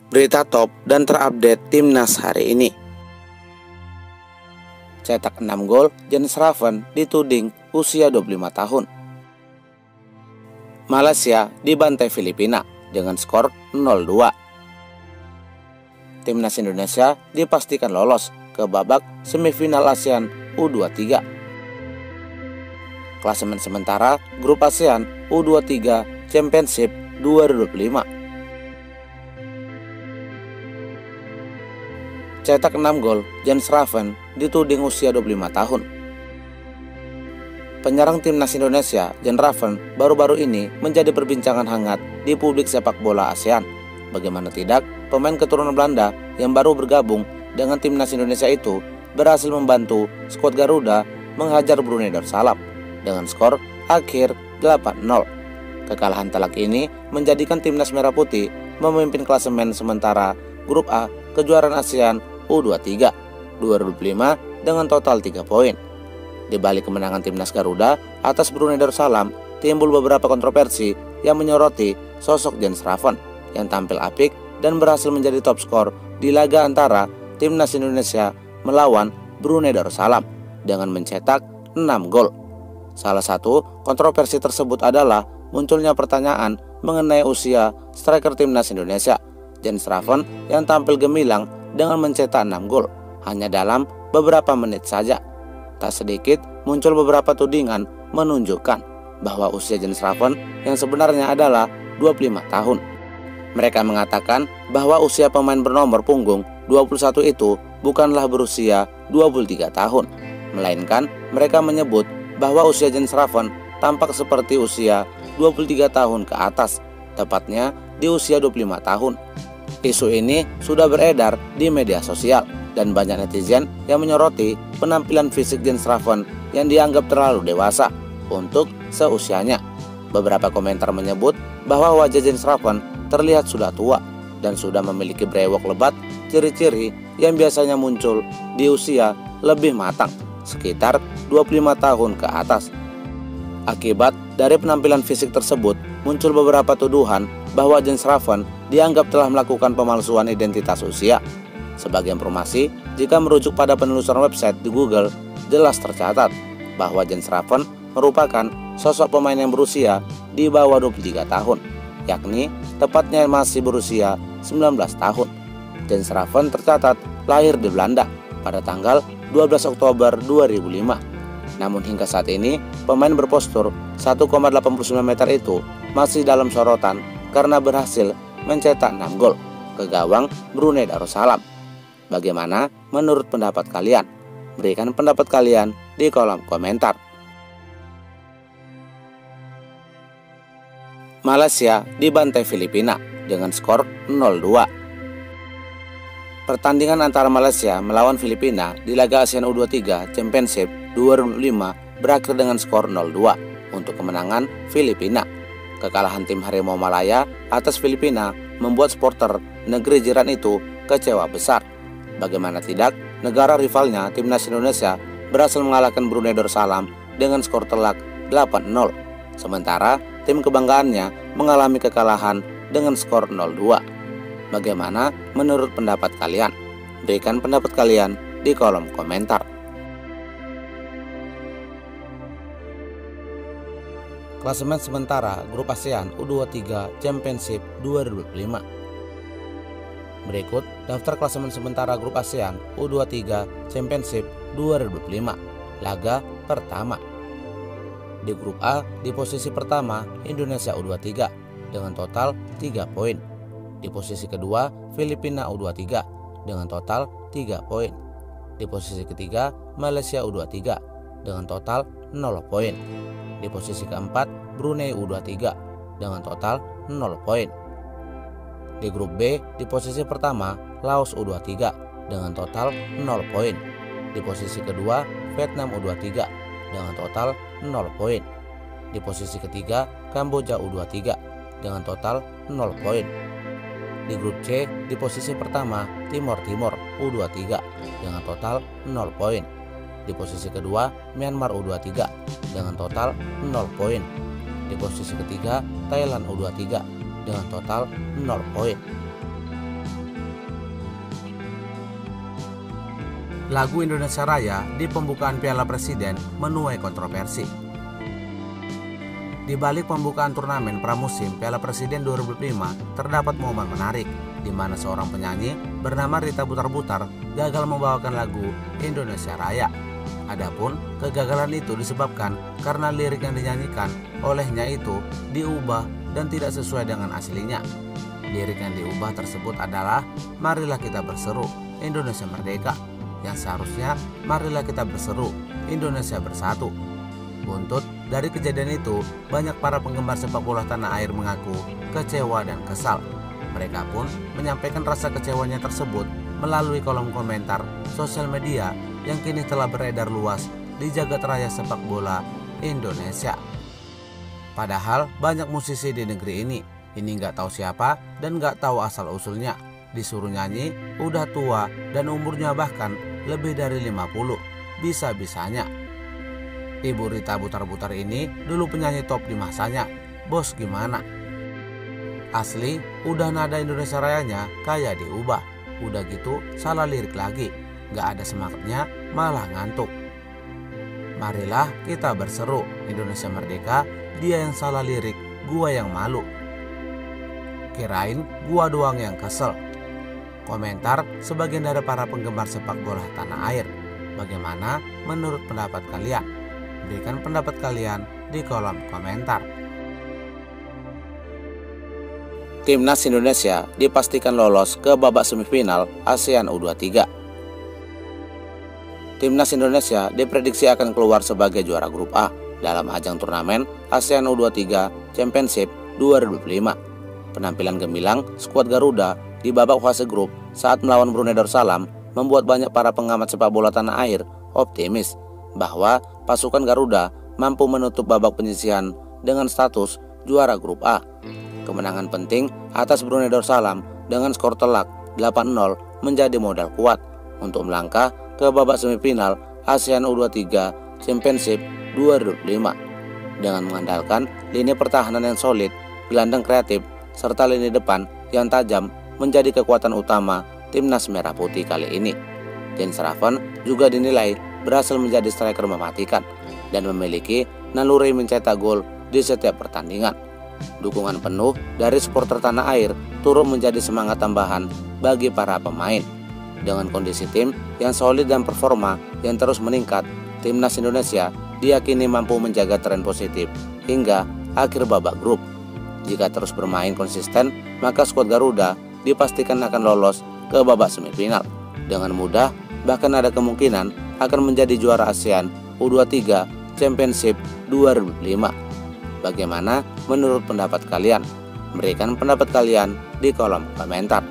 Berita top dan terupdate timnas hari ini. Cetak 6 gol, Jens Schraven dituding usia 25 tahun. Malaysia dibantai Filipina dengan skor 0-2. Timnas Indonesia dipastikan lolos ke babak semifinal ASEAN U23. Klasemen sementara Grup ASEAN U23 Championship 2025. Cetak 6 gol, Jens Schraven dituding usia 25 tahun. Penyerang timnas Indonesia, Jens Schraven, baru-baru ini menjadi perbincangan hangat di publik sepak bola ASEAN. Bagaimana tidak, pemain keturunan Belanda yang baru bergabung dengan timnas Indonesia itu berhasil membantu skuad Garuda menghajar Brunei Darussalam dengan skor akhir 8-0. Kekalahan telak ini menjadikan timnas Merah Putih memimpin klasemen sementara Grup A kejuaraan ASEAN U23 2025 dengan total 3 poin. Di balik kemenangan timnas Garuda atas Brunei Darussalam, timbul beberapa kontroversi yang menyoroti sosok Jens Schraven yang tampil apik dan berhasil menjadi top skor di laga antara timnas Indonesia melawan Brunei Darussalam dengan mencetak 6 gol. Salah satu kontroversi tersebut adalah munculnya pertanyaan mengenai usia striker timnas Indonesia, Jens Schraven, yang tampil gemilang dengan mencetak 6 gol hanya dalam beberapa menit saja. Tak sedikit muncul beberapa tudingan menunjukkan bahwa usia Jens Schraven yang sebenarnya adalah 25 tahun. Mereka mengatakan bahwa usia pemain bernomor punggung 21 itu bukanlah berusia 23 tahun, melainkan mereka menyebut bahwa usia Jens Schraven tampak seperti usia 23 tahun ke atas, tepatnya di usia 25 tahun. Isu ini sudah beredar di media sosial dan banyak netizen yang menyoroti penampilan fisik Jens Schraven yang dianggap terlalu dewasa untuk seusianya. Beberapa komentar menyebut bahwa wajah Jens Schraven terlihat sudah tua dan sudah memiliki brewok lebat, ciri-ciri yang biasanya muncul di usia lebih matang, sekitar 25 tahun ke atas. Akibat dari penampilan fisik tersebut, muncul beberapa tuduhan bahwa Jens Schraven dianggap telah melakukan pemalsuan identitas usia. Sebagai informasi, jika merujuk pada penelusuran website di Google, jelas tercatat bahwa Jens Schraven merupakan sosok pemain yang berusia di bawah 23 tahun, yakni tepatnya masih berusia 19 tahun. Jens Schraven tercatat lahir di Belanda pada tanggal 12 Oktober 2005. Namun hingga saat ini, pemain berpostur 1,89 meter itu masih dalam sorotan karena berhasil mencetak 6 gol ke gawang Brunei Darussalam. Bagaimana menurut pendapat kalian? Berikan pendapat kalian di kolom komentar. Malaysia dibantai Filipina dengan skor 0-2. Pertandingan antara Malaysia melawan Filipina di laga ASEAN U23 Championship 2005 berakhir dengan skor 0-2 untuk kemenangan Filipina. Kekalahan tim Harimau Malaya atas Filipina membuat supporter negeri jiran itu kecewa besar. Bagaimana tidak, negara rivalnya timnas Indonesia berhasil mengalahkan Brunei Darussalam dengan skor telak 8-0. Sementara tim kebanggaannya mengalami kekalahan dengan skor 0-2. Bagaimana menurut pendapat kalian? Berikan pendapat kalian di kolom komentar. Klasemen sementara Grup ASEAN U23 Championship 2025. Berikut daftar klasemen sementara Grup ASEAN U23 Championship 2025 laga pertama. Di Grup A di posisi pertama Indonesia U23 dengan total 3 poin. Di posisi kedua Filipina U23 dengan total 3 poin. Di posisi ketiga Malaysia U23 dengan total 0 poin. Di posisi keempat Brunei U23 dengan total 0 poin. Di grup B di posisi pertama Laos U23 dengan total 0 poin. Di posisi kedua Vietnam U23 dengan total 0 poin. Di posisi ketiga Kamboja U23 dengan total 0 poin. Di grup C di posisi pertama Timor U23 dengan total 0 poin. Di posisi kedua Myanmar U23 dengan total 0 poin. Di posisi ketiga Thailand U23 dengan total 0 poin. Lagu Indonesia Raya di pembukaan Piala Presiden menuai kontroversi. Di balik pembukaan turnamen pramusim Piala Presiden 2005 terdapat momen menarik di mana seorang penyanyi bernama Rita Butar-Butar gagal membawakan lagu Indonesia Raya. Adapun kegagalan itu disebabkan karena lirik yang dinyanyikan olehnya itu diubah dan tidak sesuai dengan aslinya. Lirik yang diubah tersebut adalah "Marilah kita berseru Indonesia Merdeka", yang seharusnya "Marilah kita berseru Indonesia Bersatu". Buntut dari kejadian itu, banyak para penggemar sepak bola tanah air mengaku kecewa dan kesal. Mereka pun menyampaikan rasa kecewanya tersebut melalui kolom komentar sosial media yang kini telah beredar luas di jagat raya sepak bola Indonesia. Padahal banyak musisi di negeri ini nggak tahu siapa dan nggak tahu asal-usulnya. Disuruh nyanyi, udah tua dan umurnya bahkan lebih dari 50, bisa-bisanya. Ibu Rita Butar-Butar ini dulu penyanyi top di masanya. Bos gimana? Asli, udah nada Indonesia Rayanya kayak diubah. Udah gitu salah lirik lagi, nggak ada semangatnya, malah ngantuk. Marilah kita berseru Indonesia Merdeka, dia yang salah lirik, gua yang malu. Kirain gua doang yang kesel. Komentar sebagian dari para penggemar sepak bola tanah air. Bagaimana menurut pendapat kalian? Berikan pendapat kalian di kolom komentar. Timnas Indonesia dipastikan lolos ke babak semifinal ASEAN U23. Timnas Indonesia diprediksi akan keluar sebagai juara grup A dalam ajang turnamen ASEAN U23 Championship 2025. Penampilan gemilang skuad Garuda di babak fase grup saat melawan Brunei Darussalam membuat banyak para pengamat sepak bola tanah air optimis bahwa pasukan Garuda mampu menutup babak penyisihan dengan status juara grup A. Kemenangan penting atas Brunei Darussalam dengan skor telak 8-0 menjadi modal kuat untuk melangkah ke babak semifinal ASEAN U23 Championship 2025 dengan mengandalkan lini pertahanan yang solid, gelandang kreatif, serta lini depan yang tajam menjadi kekuatan utama Timnas Merah Putih kali ini. Jens Raven juga dinilai berhasil menjadi striker mematikan dan memiliki naluri mencetak gol di setiap pertandingan. Dukungan penuh dari supporter tanah air turut menjadi semangat tambahan bagi para pemain. Dengan kondisi tim yang solid dan performa yang terus meningkat, Timnas Indonesia diyakini mampu menjaga tren positif hingga akhir babak grup. Jika terus bermain konsisten, maka skuad Garuda dipastikan akan lolos ke babak semifinal dengan mudah, bahkan ada kemungkinan akan menjadi juara ASEAN U23 Championship 2005. Bagaimana menurut pendapat kalian? Berikan pendapat kalian di kolom komentar.